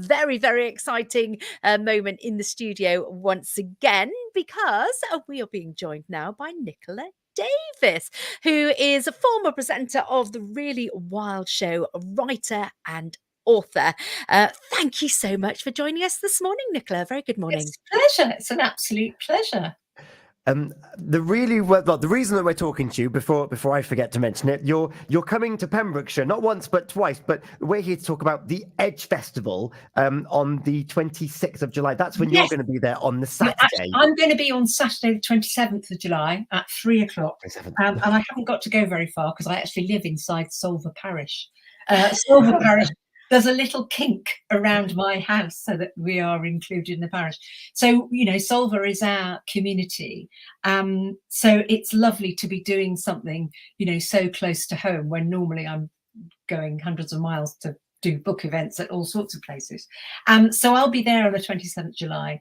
very, very exciting moment in the studio once again, because we are being joined now by Nicola Davies, who is a former presenter of the Really Wild Show, writer and author. Thank you so much for joining us this morning, Nicola. Very good morning. It's a pleasure. It's an absolute pleasure. The reason that we're talking to you, before I forget to mention it, you're coming to Pembrokeshire not once but twice, but we're here to talk about the Edge Festival on the 26th of July. That's when you're going to be there on the Saturday. I'm going to be on Saturday the 27th of July at 3 o'clock, and I haven't got to go very far because I actually live inside Solva Parish. Solva Parish. There's a little kink around my house so that we are included in the parish. So, you know, Solva is our community. So it's lovely to be doing something, you know, so close to home when normally I'm going hundreds of miles to do book events at all sorts of places. So I'll be there on the 27th July,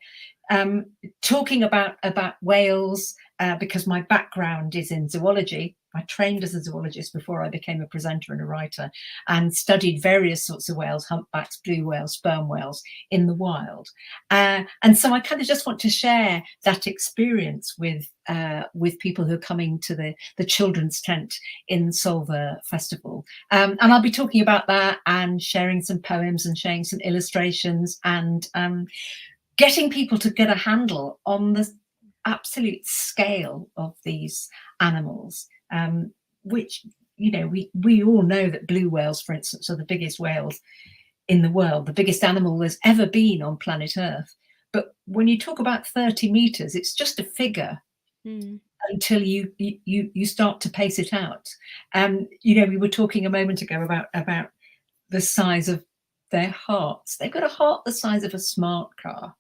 talking about Wales, because my background is in zoology. I trained as a zoologist before I became a presenter and a writer, and studied various sorts of whales, humpbacks, blue whales, sperm whales in the wild. And so I kind of just want to share that experience with people who are coming to the children's tent in Solva Festival. And I'll be talking about that and sharing some poems and sharing some illustrations and getting people to get a handle on the absolute scale of these animals. Which, you know, we all know that blue whales, for instance, are the biggest whales in the world, the biggest animal there's ever been on planet Earth. But when you talk about 30 meters, it's just a figure until you start to pace it out. You know, we were talking a moment ago about the size of their hearts. They've got a heart the size of a smart car.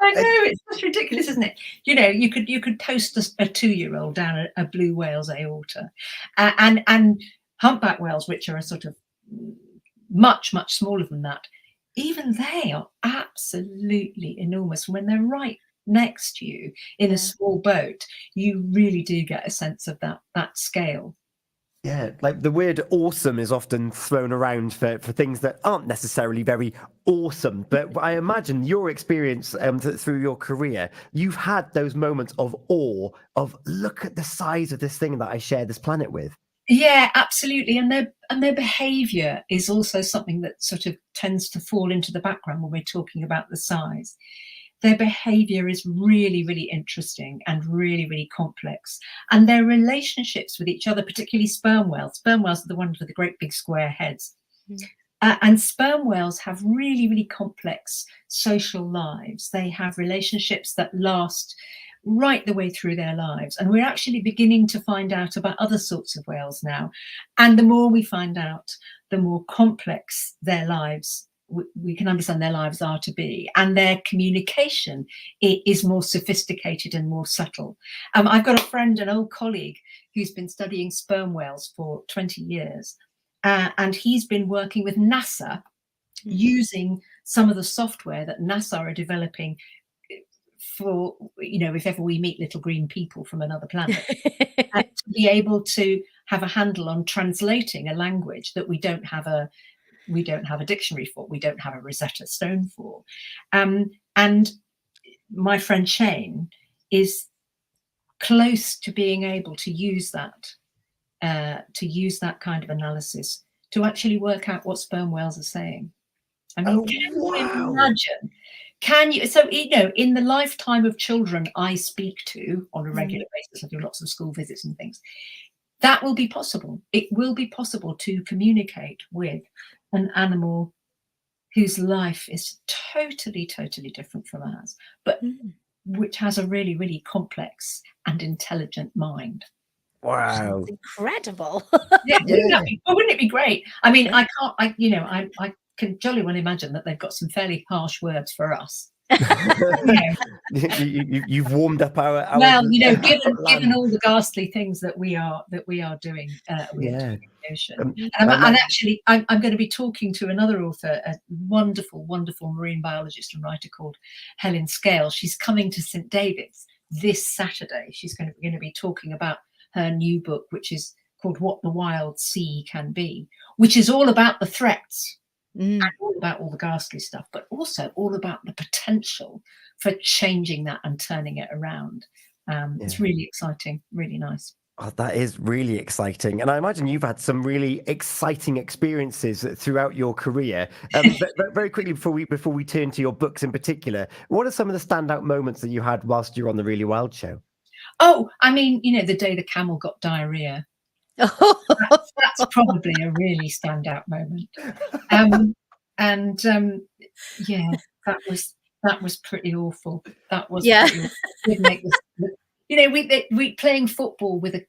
I know, it's just ridiculous, isn't it? You know, you could post a 2-year-old down a blue whale's aorta, and humpback whales, which are a sort of much smaller than that, even they are absolutely enormous. When they're right next to you in a small boat, you really do get a sense of that scale. Yeah, like the word awesome is often thrown around for things that aren't necessarily very awesome. But I imagine your experience through your career, you've had those moments of awe of look at the size of this thing that I share this planet with. Yeah, absolutely. And their behavior is also something that sort of tends to fall into the background when we're talking about the size. Their behavior is really, really interesting and really, really complex. And their relationships with each other, particularly sperm whales. Sperm whales are the ones with the great big square heads. And sperm whales have really, really complex social lives. They have relationships that last right the way through their lives. And we're actually beginning to find out about other sorts of whales now. And the more we find out, the more complex their lives we can understand their lives are to be, and their communication is more sophisticated and more subtle. I've got a friend, an old colleague, who's been studying sperm whales for 20 years, and he's been working with NASA using some of the software that NASA are developing for, you know, if ever we meet little green people from another planet, to be able to have a handle on translating a language that we don't have a dictionary for, we don't have a Rosetta Stone for. And my friend Shane is close to being able to use that kind of analysis to actually work out what sperm whales are saying. I mean, can you imagine? Can you? So, you know, in the lifetime of children I speak to on a regular basis, I do lots of school visits and things, that will be possible. It will be possible to communicate with an animal whose life is totally different from ours, but which has a really, really complex and intelligent mind. Wow. That's incredible. Yeah, wouldn't it be great? I mean, I can jolly well imagine that they've got some fairly harsh words for us. You've warmed up our well, you know, given all the ghastly things that we are doing with the ocean. And actually, I'm going to be talking to another author, a wonderful marine biologist and writer called Helen Scale. She's coming to St David's this Saturday. She's going to be talking about her new book, which is called What the Wild Sea Can Be, which is all about the threats all about all the ghastly stuff, but also all about the potential for changing that and turning it around. It's really exciting, really nice. Oh, that is really exciting. And I imagine you've had some really exciting experiences throughout your career. But very quickly, before we turn to your books in particular, what are some of the standout moments that you had whilst you were on the Really Wild show? Oh, I mean, you know, the day the camel got diarrhea. That's probably a really standout moment. Yeah, that was pretty awful. That was pretty awful. We'd make this, you know, we playing football with a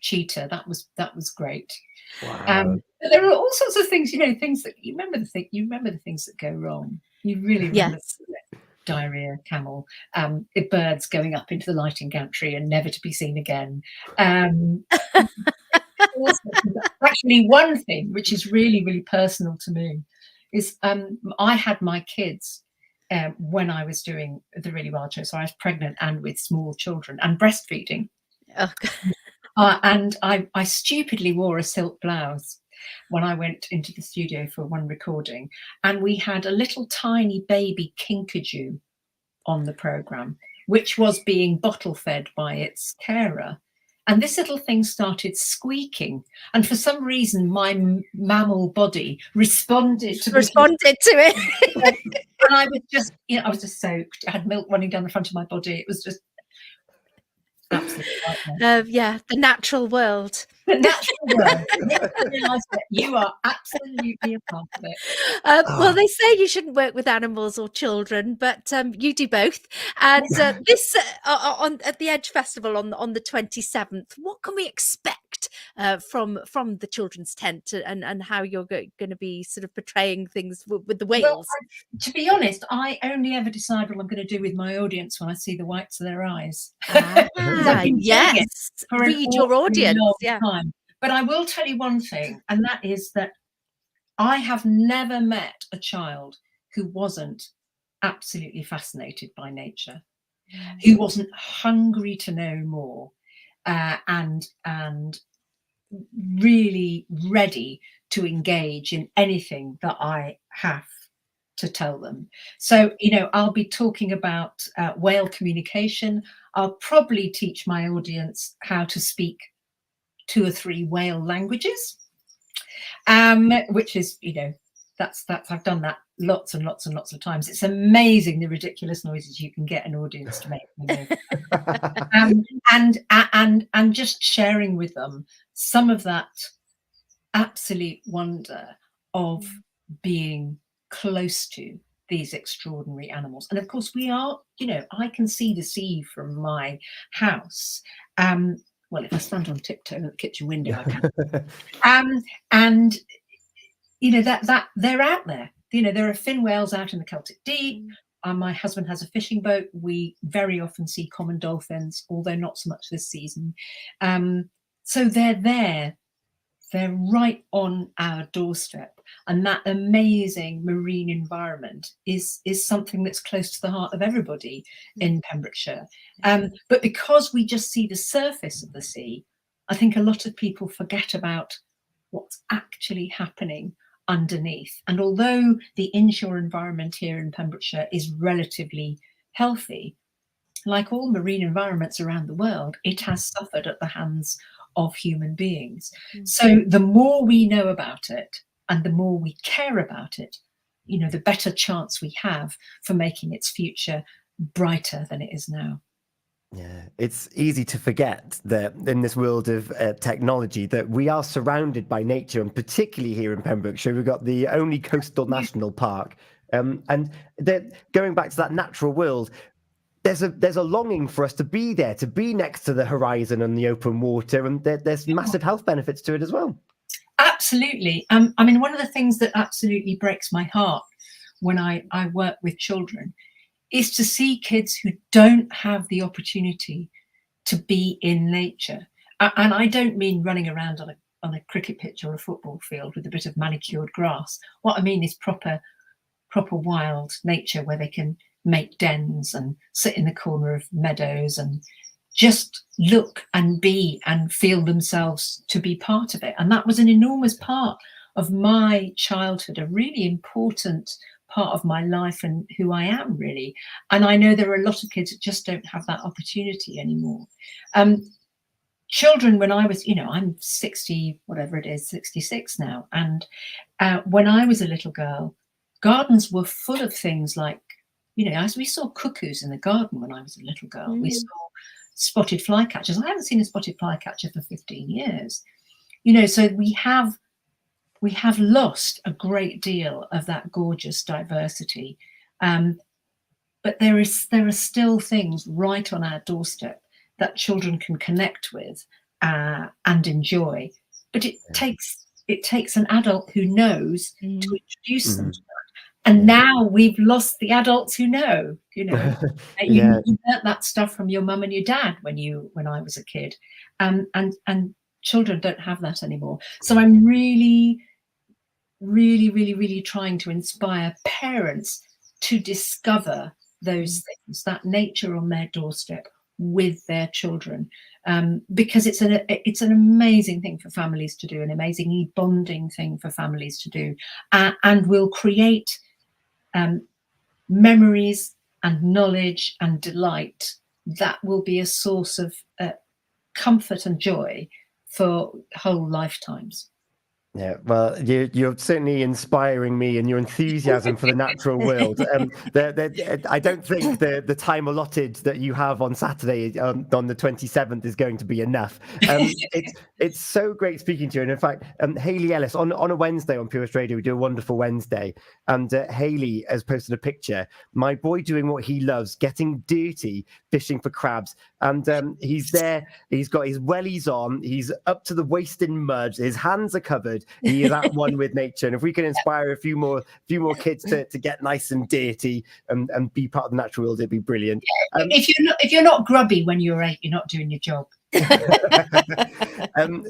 cheetah. That was great. Wow. But there are all sorts of things, you know, things that you remember the things that go wrong. You really remember diarrhea, camel, birds going up into the lighting gantry and never to be seen again. Actually, one thing which is really, really personal to me is I had my kids when I was doing the Really Wild show. So I was pregnant and with small children and breastfeeding. And I stupidly wore a silk blouse when I went into the studio for one recording. And we had a little tiny baby kinkajou on the programme, which was being bottle fed by its carer. And this little thing started squeaking. And for some reason, my mammal body responded to it. And I was just, you know, I was just soaked. I had milk running down the front of my body. It was just absolutely the natural world. The natural world. I realised that you are absolutely a part of it. Well, they say you shouldn't work with animals or children, but you do both. And this at the Edge Festival on the 27th, what can we expect from the children's tent, and how you're going to be sort of portraying things with the whales? Well, to be honest, I only ever decide what I'm going to do with my audience when I see the whites of their eyes. Yes, read your audience. Time. But I will tell you one thing, and that is that I have never met a child who wasn't absolutely fascinated by nature, who wasn't hungry to know more, and really ready to engage in anything that I have to tell them. So, you know, I'll be talking about whale communication. I'll probably teach my audience how to speak 2 or 3 whale languages, which is, you know, that's I've done that lots and lots and lots of times. It's amazing the ridiculous noises you can get an audience to make, you know. And just sharing with them some of that absolute wonder of being close to these extraordinary animals. And of course we are, you know, I can see the sea from my house. Well, if I stand on tiptoe at the kitchen window, I can. And you know, that they're out there. You know, there are fin whales out in the Celtic Deep. My husband has a fishing boat. We very often see common dolphins, although not so much this season. So they're there. They're right on our doorstep. And that amazing marine environment is something that's close to the heart of everybody in Pembrokeshire. But because we just see the surface of the sea, I think a lot of people forget about what's actually happening underneath. And although the inshore environment here in Pembrokeshire is relatively healthy, like all marine environments around the world, it has suffered at the hands of human beings. So the more we know about it and the more we care about it, you know, the better chance we have for making its future brighter than it is now. Yeah, it's easy to forget that in this world of technology that we are surrounded by nature, and particularly here in Pembrokeshire, we've got the only coastal national park. And that going back to that natural world, there's a longing for us to be there, to be next to the horizon and the open water, and there's massive health benefits to it as well. Absolutely. I mean, one of the things that absolutely breaks my heart when I work with children is to see kids who don't have the opportunity to be in nature. And I don't mean running around on a cricket pitch or a football field with a bit of manicured grass. What I mean is proper wild nature where they can make dens and sit in the corner of meadows and just look and be and feel themselves to be part of it. And that was an enormous part of my childhood, a really important part of my life and who I am, really. And I know there are a lot of kids that just don't have that opportunity anymore. Children, when I was, I'm 60, whatever it is, 66 now. And when I was a little girl, gardens were full of things like, as we saw cuckoos in the garden when I was a little girl, we saw spotted flycatchers. I haven't seen a spotted flycatcher for 15 years. So we have lost a great deal of that gorgeous diversity. But there are still things right on our doorstep that children can connect with and enjoy. But it takes an adult who knows to introduce them to that. And now we've lost the adults who know. You learnt that stuff from your mum and your dad when I was a kid, and children don't have that anymore. So I'm really, really, really, really trying to inspire parents to discover those things, that nature on their doorstep with their children, because it's an amazing thing for families to do, an amazingly bonding thing for families to do, and will create memories and knowledge and delight that will be a source of comfort and joy for whole lifetimes. Yeah, well, you're certainly inspiring me, and your enthusiasm for the natural world. I don't think the time allotted that you have on Saturday, on the 27th, is going to be enough. It's so great speaking to you. And in fact, Hayley Ellis, on a Wednesday on Purist Radio, we do a wonderful Wednesday. And Hayley has posted a picture, my boy doing what he loves, getting dirty, fishing for crabs. And he's there, he's got his wellies on, he's up to the waist in mud, his hands are covered. He is at one with nature, and if we can inspire a few more kids to get nice and dirty and be part of the natural world, it'd be brilliant. If you're not grubby when you're 8, you're not doing your job.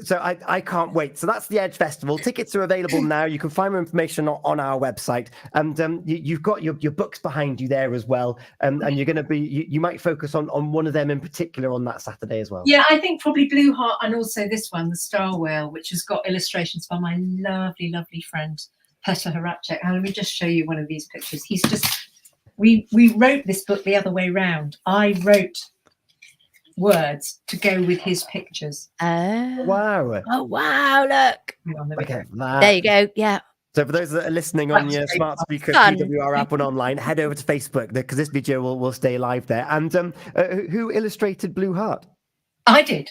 So I can't wait. So that's the Edge Festival. Tickets are available now. You can find more information on our website, and you've got your books behind you there as well. And you're going to be you might focus on one of them in particular on that Saturday as well. Yeah, I think probably Blue Heart, and also this one, the Star Whale, which has got illustrations by my lovely, lovely friend Peter Horacek. And let me just show you one of these pictures. He's just we wrote this book the other way round. I wrote words to go with his pictures. Wow. Oh wow, look. There you go. Yeah. So for those that are listening on your smart speaker PWR app and online, head over to Facebook, because this video will stay live there. And who illustrated Blue Heart? I did.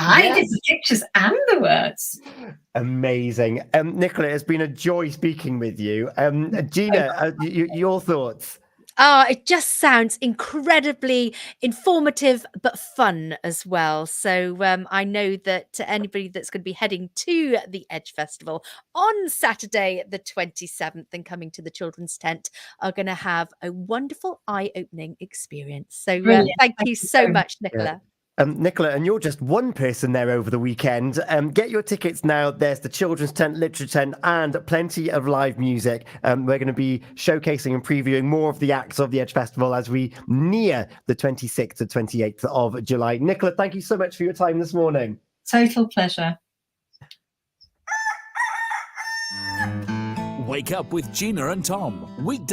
I did the pictures and the words. Amazing. Nicola, it's been a joy speaking with you. Gina, your thoughts? It just sounds incredibly informative, but fun as well. So I know that anybody that's going to be heading to the Edge Festival on Saturday, the 27th, and coming to the Children's Tent are going to have a wonderful eye-opening experience. So thank you so much, Nicola. Yeah. Nicola, and you're just one person there over the weekend. Get your tickets now. There's the Children's Tent, Literature Tent, and plenty of live music. We're going to be showcasing and previewing more of the acts of the Edge Festival as we near the 26th to 28th of July. Nicola, thank you so much for your time this morning. Total pleasure. Wake up with Gina and Tom. Weekday